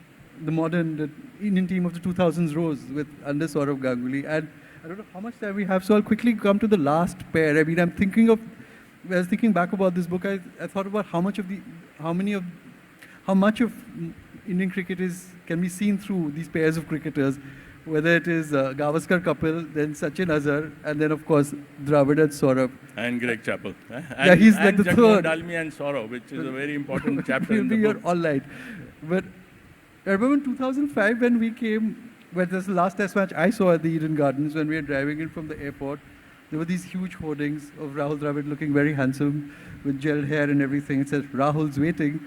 the Indian team of the 2000s rose with under Saurav Ganguly. And I don't know how much time we have, so I'll quickly come to the last pair. I mean, I was thinking back about this book, I thought about how much of Indian cricket can be seen through these pairs of cricketers, whether it is Gavaskar Kapil, then Sachin Azhar, and then of course Dravid and Saurabh.
And Greg Chappell.
Yeah, he's like the third.
Dalmi and Saurav, which is a very important chapter
We'll
in
be
the
here
book.
all night. But I remember in 2005 when we came, when this the last test match I saw at the Eden Gardens, when we were driving in from the airport, there were these huge hoardings of Rahul Dravid looking very handsome with gel hair and everything. It says, Rahul's waiting.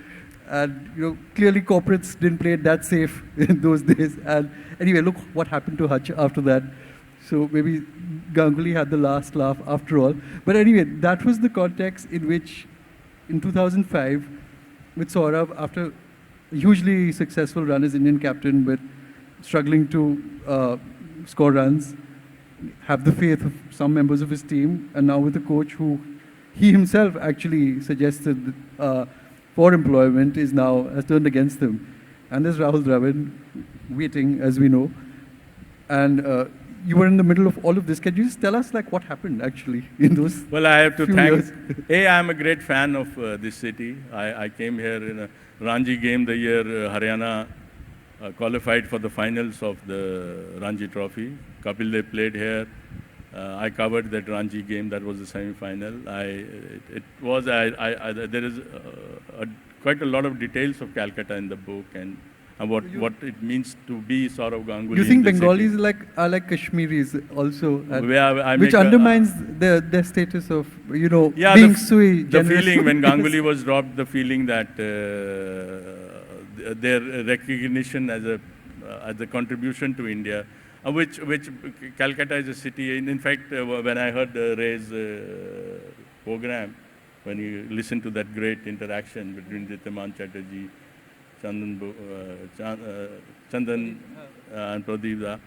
And clearly corporates didn't play it that safe in those days. And anyway, look what happened to Hutch after that. So maybe Ganguly had the last laugh after all. But anyway, that was the context in which, in 2005, with Saurabh, after a hugely successful run as Indian captain, but struggling to score runs, have the faith of some members of his team, and now with a coach who he himself actually suggested for employment has turned against him. And there's Rahul Dravid waiting, as we know. And you were in the middle of all of this. Can you just tell us what happened actually in those
Well, I have to
few
thank,
years?
I'm a great fan of this city. I came here in a Ranji game the year Haryana qualified for the finals of the Ranji Trophy. Kapil Dev played here. I covered that Ranji game. That was the semi-final. There is quite a lot of details of Calcutta in the book and what it means to be Saurav Ganguly.
You think
in the
Bengalis
city.
are like Kashmiris also,
I
which
make
undermines their status of
yeah,
being
the
generous.
feeling when Ganguly was dropped, the feeling that their recognition as a contribution to India, which Calcutta is a city. In fact, when I heard Ray's program, when you listen to that great interaction between Jitiman Chatterjee, Chandan and Pradeep,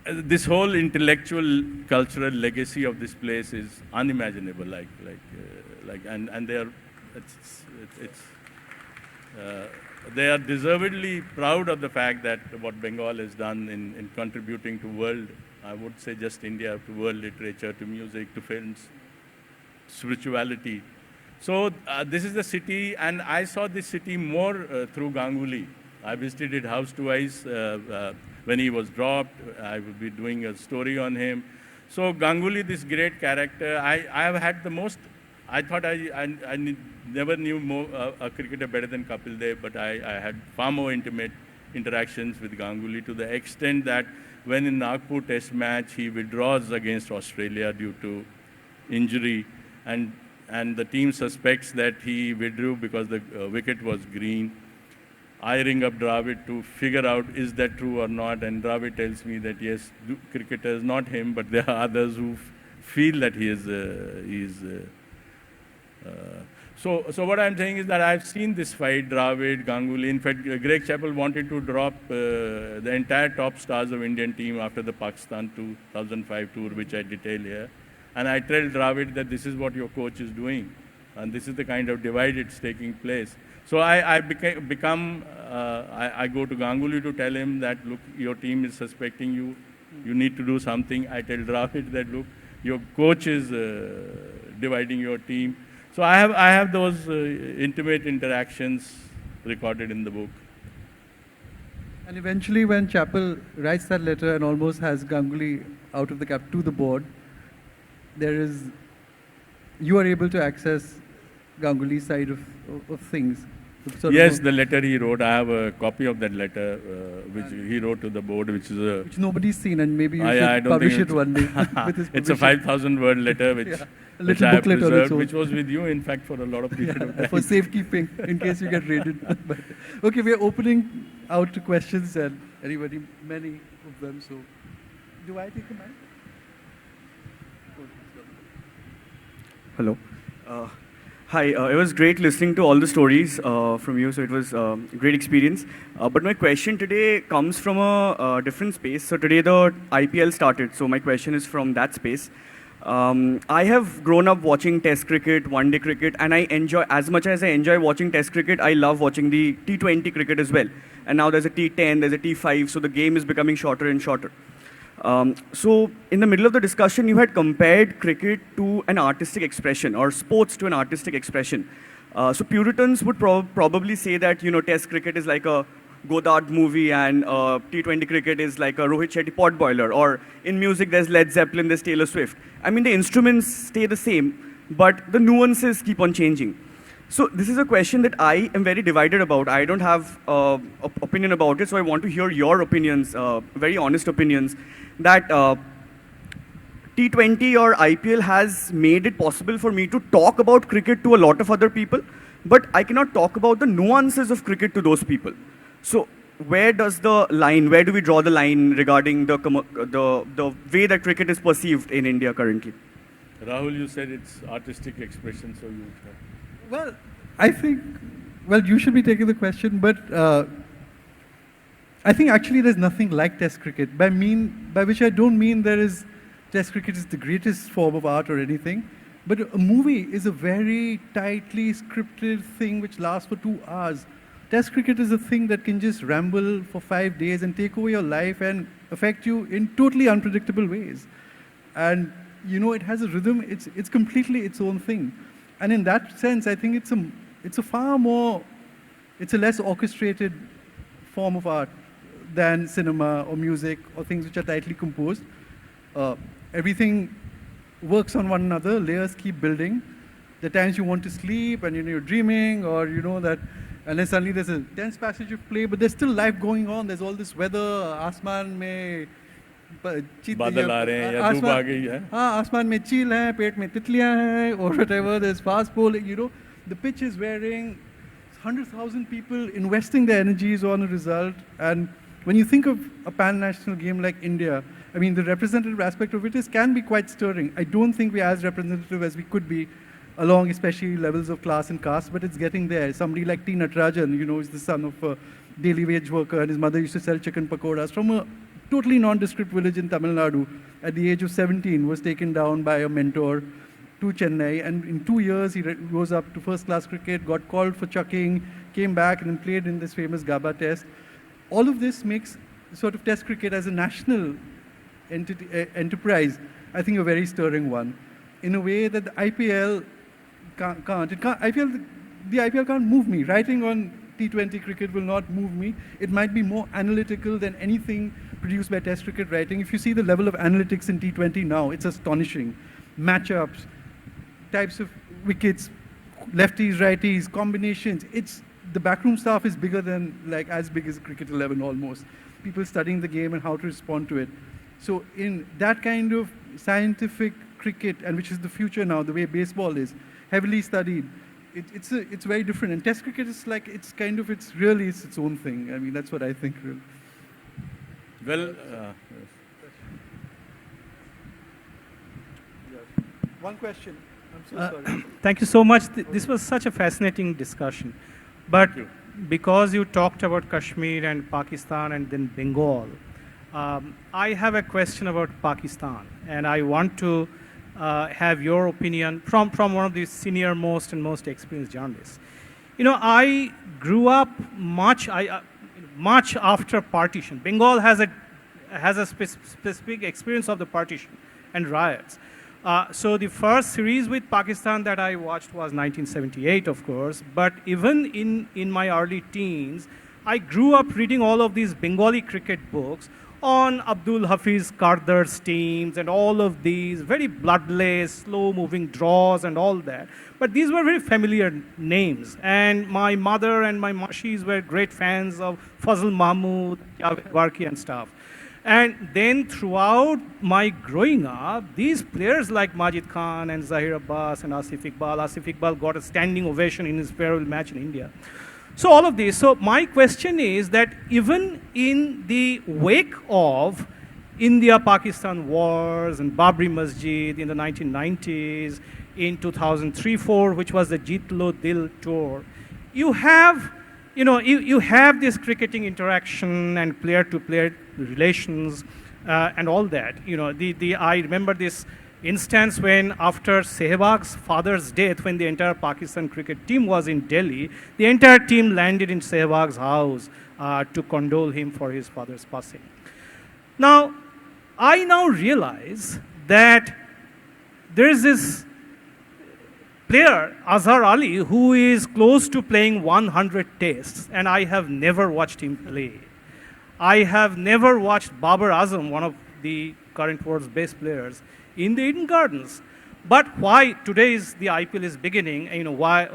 this whole intellectual, cultural legacy of this place is unimaginable. And they are deservedly proud of the fact that what Bengal has done in contributing to world, I would say just India, to world literature, to music, to films, spirituality. So this is the city, and I saw this city more through Ganguly. I visited house twice. When he was dropped, I would be doing a story on him. So Ganguly, this great character, I have had the most, I thought I never knew a cricketer better than Kapil Dev, but I had far more intimate interactions with Ganguly to the extent that when in Nagpur test match, he withdraws against Australia due to injury, and the team suspects that he withdrew because the wicket was green. I ring up Dravid to figure out is that true or not, and Dravid tells me that yes, cricketers, not him, but there are others who feel that he is. So what I'm saying is that I've seen this fight, Dravid, Ganguly. In fact, Greg Chappell wanted to drop the entire top stars of Indian team after the Pakistan 2005 tour, which I detail here. And I tell Dravid that this is what your coach is doing, and this is the kind of divide it's taking place. So I go to Ganguly to tell him that, look, your team is suspecting you. You need to do something. I tell Dravid that, look, your coach is dividing your team. So I have those intimate interactions recorded in the book.
And eventually when Chappell writes that letter and almost has Ganguly out of the cap to the board, you are able to access Ganguly's side of things.
Yes, the letter he wrote, I have a copy of that letter which he wrote to the board, which
nobody's seen, and maybe you should publish it one day. With his
it's a 5,000-word letter which I have preserved, which was with you, in fact, for a lot of period of time.
For safekeeping, in case you get raided. Okay, we are opening out to questions, and many of them. So, do I take a mic?
Hello. Hi, it was great listening to all the stories from you, so it was a great experience. But my question today comes from a different space. So today the IPL started, so my question is from that space. I have grown up watching Test cricket, one-day cricket, and I enjoy, as much as I enjoy watching Test cricket, I love watching the T20 cricket as well. And now there's a T10, there's a T5, so the game is becoming shorter and shorter. So in the middle of the discussion, you had compared cricket to an artistic expression, or sports to an artistic expression. So Puritans would probably say that, you know, Test cricket is like a Godard movie, and T20 cricket is like a Rohit Shetty potboiler, or in music there's Led Zeppelin, there's Taylor Swift. I mean, the instruments stay the same, but the nuances keep on changing. So this is a question that I am very divided about. I don't have opinion about it, so I want to hear your opinions, very honest opinions, that T20 or IPL has made it possible for me to talk about cricket to a lot of other people, but I cannot talk about the nuances of cricket to those people. So where does the line, where do we draw the line regarding the way that cricket is perceived in India currently?
Rahul, you said it's artistic expression, so you...
Well, I think, well, you should be taking the question, but I think actually there's nothing like Test cricket, by which I don't mean Test cricket is the greatest form of art or anything, but a movie is a very tightly scripted thing which lasts for 2 hours. Test cricket is a thing that can just ramble for 5 days and take over your life and affect you in totally unpredictable ways. And, you know, it has a rhythm, it's completely its own thing. And in that sense, I think it's a less orchestrated form of art than cinema or music or things which are tightly composed. Everything works on one another, layers keep building. There are times you want to sleep and, you know, you're dreaming, or you know that, and then suddenly there's a tense passage of play, but there's still life going on. There's all this weather, आसमान में
बादल आ रहे हैं या धूप आ गई है.
हाँ, आसमान में चील है, पेट में तितलियां हैं, or whatever. There's fast bowling. You know, the pitch is wearing 100,000 people investing their energies on a result. And when you think of a pan-national game like India, I mean, the representative aspect of it can be quite stirring. I don't think we're as representative as we could be along especially levels of class and caste, but it's getting there. Somebody like T. Natarajan, you know, is the son of a daily wage worker, and his mother used to sell chicken pakoras from a totally nondescript village in Tamil Nadu. At the age of 17, was taken down by a mentor to Chennai, and in 2 years he rose up to first-class cricket, got called for chucking, came back and then played in this famous Gaba test. All of this makes sort of Test cricket as a national enterprise, I think, a very stirring one, in a way that the IPL can't. The IPL can't move me. Writing on T20 cricket will not move me. It might be more analytical than anything produced by Test cricket writing. If you see the level of analytics in T20 now, it's astonishing. Matchups, types of wickets, lefties, righties, combinations. The backroom staff is bigger than, like, as big as Cricket 11 almost. People studying the game and how to respond to it. So in that kind of scientific cricket, and which is the future now, the way baseball is, heavily studied, it's very different. And Test cricket is like, it's its own thing. I mean, that's what I think, really.
Well,
One question. I'm so sorry.
Thank you so much. This was such a fascinating discussion. But because you talked about Kashmir and Pakistan and then Bengal, I have a question about Pakistan, and I want to have your opinion from one of the senior most and most experienced journalists. You know, I grew up much after partition. Bengal has a specific experience of the partition and riots. So the first series with Pakistan that I watched was 1978, of course. But even in my early teens, I grew up reading all of these Bengali cricket books on Abdul Hafiz Kardar's teams and all of these very bloodless, slow-moving draws and all that. But these were very familiar names. And my mother and my mashis were great fans of Fazl Mahmood, Javed Barki and stuff. And then throughout my growing up, these players like Majid Khan and Zahir Abbas and Asif Iqbal got a standing ovation in his farewell match in India. So all of this. So my question is that even in the wake of India-Pakistan wars and Babri Masjid in the 1990s, in 2003-04, which was the Jeet Lo Dil tour, you have this cricketing interaction and player-to-player relations and all that. You know, I remember this instance when after Sehwag's father's death, when the entire Pakistan cricket team was in Delhi, the entire team landed in Sehwag's house to condole him for his father's passing. Now, I now realize that there is this player, Azhar Ali, who is close to playing 100 tests, and I have never watched him play. I have never watched Babar Azam, one of the current world's best players, in the Eden Gardens. But why today is the IPL is beginning, why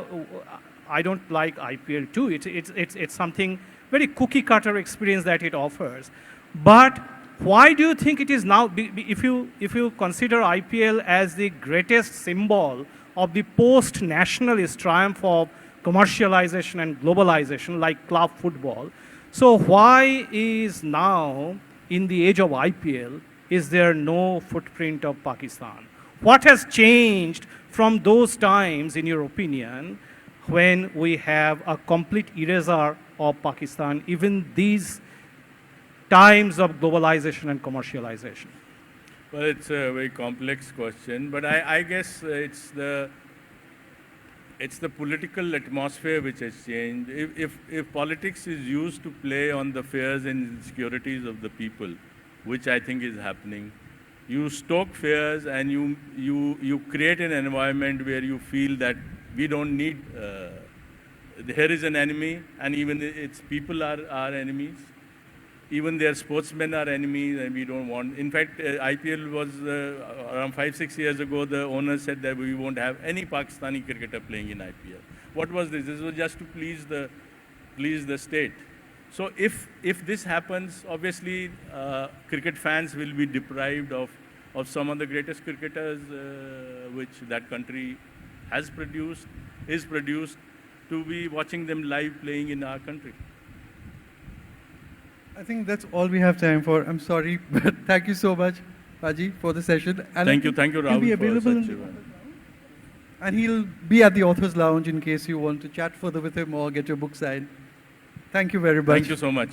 I don't like IPL too. It's something very cookie cutter experience that it offers. But why do you think it is now, if you consider IPL as the greatest symbol of the post-nationalist triumph of commercialization and globalization like club football, so why is now, in the age of IPL, is there no footprint of Pakistan? What has changed from those times, in your opinion, when we have a complete erasure of Pakistan, even these times of globalization and commercialization?
Well, it's a very complex question, but I guess it's the political atmosphere which has changed. If politics is used to play on the fears and insecurities of the people, which I think is happening, you stoke fears and you create an environment where you feel that we don't need, here is an enemy, and even its people are our enemies. Even their sportsmen are enemies, and we don't want. In fact, IPL was around 5-6 years ago. The owner said that we won't have any Pakistani cricketer playing in IPL. What was this? This was just to please the state. So if this happens, obviously cricket fans will be deprived of some of the greatest cricketers which that country has produced, is produced, to be watching them live playing in our country.
I think that's all we have time for. I'm sorry, but thank you so much, Paji, for the session. And
Thank you, Rahul,
he'll be available and he'll be at the Authors Lounge in case you want to chat further with him or get your book signed. Thank you very much.
Thank you so much.